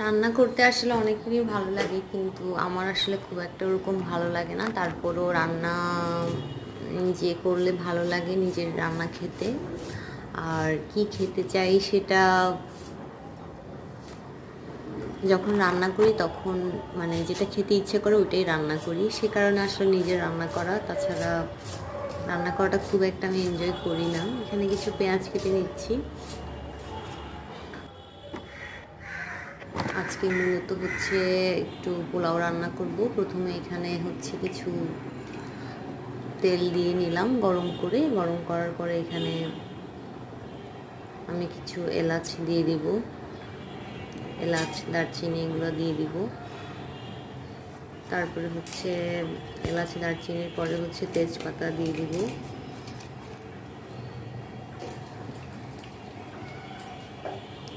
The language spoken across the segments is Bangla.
রান্না করতে আসলে অনেকেরই ভালো লাগে, কিন্তু আমার আসলে খুব একটা ওরকম ভালো লাগে না। তারপরও রান্না নিজে করলে ভালো লাগে, নিজের রান্না খেতে। আর কি খেতে চাই সেটা যখন রান্না করি তখন মানে যেটা খেতে ইচ্ছে করে ওইটাই রান্না করি। সে কারণে আসলে নিজের রান্না করা, তাছাড়া রান্না করাটা খুব একটা আমি এনজয় করি না। এখানে কিছু পেঁয়াজ কেটে নিচ্ছি। আজকে মূলত হচ্ছে একটু পোলাও রান্না করব। প্রথমে এখানে হচ্ছে কিছু তেল দিয়ে নিলাম গরম করে। গরম করার পরে এখানে আমি কিছু এলাচ দিয়ে দিব, এলাচ দারচিনি এগুলো দিয়ে দিব। তারপরে হচ্ছে এলাচ দারচিনির পরে হচ্ছে তেজপাতা দিয়ে দিব।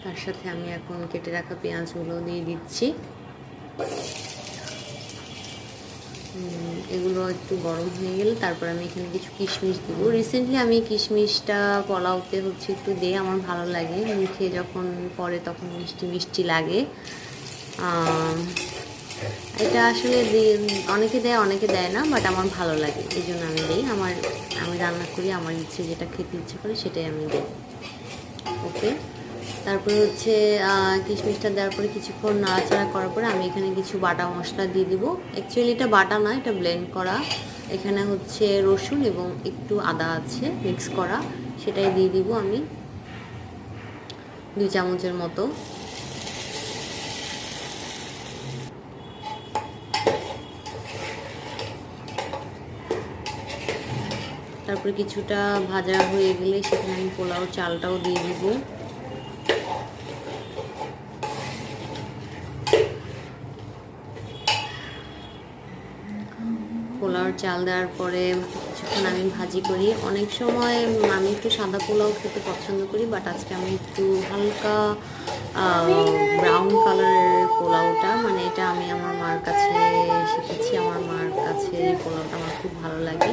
তার সাথে আমি এখন কেটে রাখা পেঁয়াজগুলো দিয়ে দিচ্ছি। এগুলো একটু গরম হয়ে গেলে তারপর আমি এখানে কিছু কিশমিশ দিব। রিসেন্টলি আমি কিশমিশটা পোলাওতে হচ্ছে একটু দিয়ে আমার ভালো লাগে, মুখে যখন পরে তখন মিষ্টি মিষ্টি লাগে। এটা আসলে অনেকে দেয় অনেকে দেয় না, বাট আমার ভালো লাগে, এই জন্য আমি দিই। আমি রান্না করি, আমার ইচ্ছে যেটা খেতে ইচ্ছে করে সেটাই আমি দিই। ওকে, তারপরে হচ্ছে কিশমিশটা দেওয়ার পরে কিছুক্ষণ নাড়াচাড়া করার পরে আমি এখানে কিছু বাটা মশলা দিয়ে দিব। অ্যাকচুয়ালি এটা বাটা না, এটা ব্লেন্ড করা। এখানে হচ্ছে রসুন এবং একটু আদা আছে মিক্স করা, সেটাই দিয়ে দিব আমি 2 চামচের মতো। তারপরে কিছুটা ভাজা হয়ে গেলে সেখানে আমি পোলাও চালটাও দিয়ে দিব। পোলাওর চাল দেওয়ার পরে কিছুক্ষণ আমি ভাজি করি। অনেক সময় আমি একটু সাদা পোলাও খেতে পছন্দ করি, বাট আজকে আমি একটু হালকা ব্রাউন কালারের পোলাওটা, মানে এটা আমি আমার মার কাছে শিখেছি। আমার মার কাছে এই পোলাওটা আমার খুব ভালো লাগে।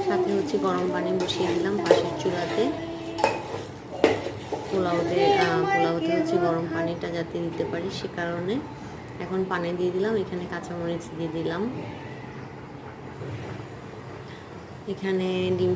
সাথে হচ্ছে গরম পানি বসিয়ে দিলাম পাশের চুলাতে। পোলাওতে হচ্ছে গরম পানিটা যাতে দিতে পারি সে কারণে এখন পানি দিয়ে দিলাম। এখানে কাঁচামরিচ দিয়ে দিলাম, এখানে ডিম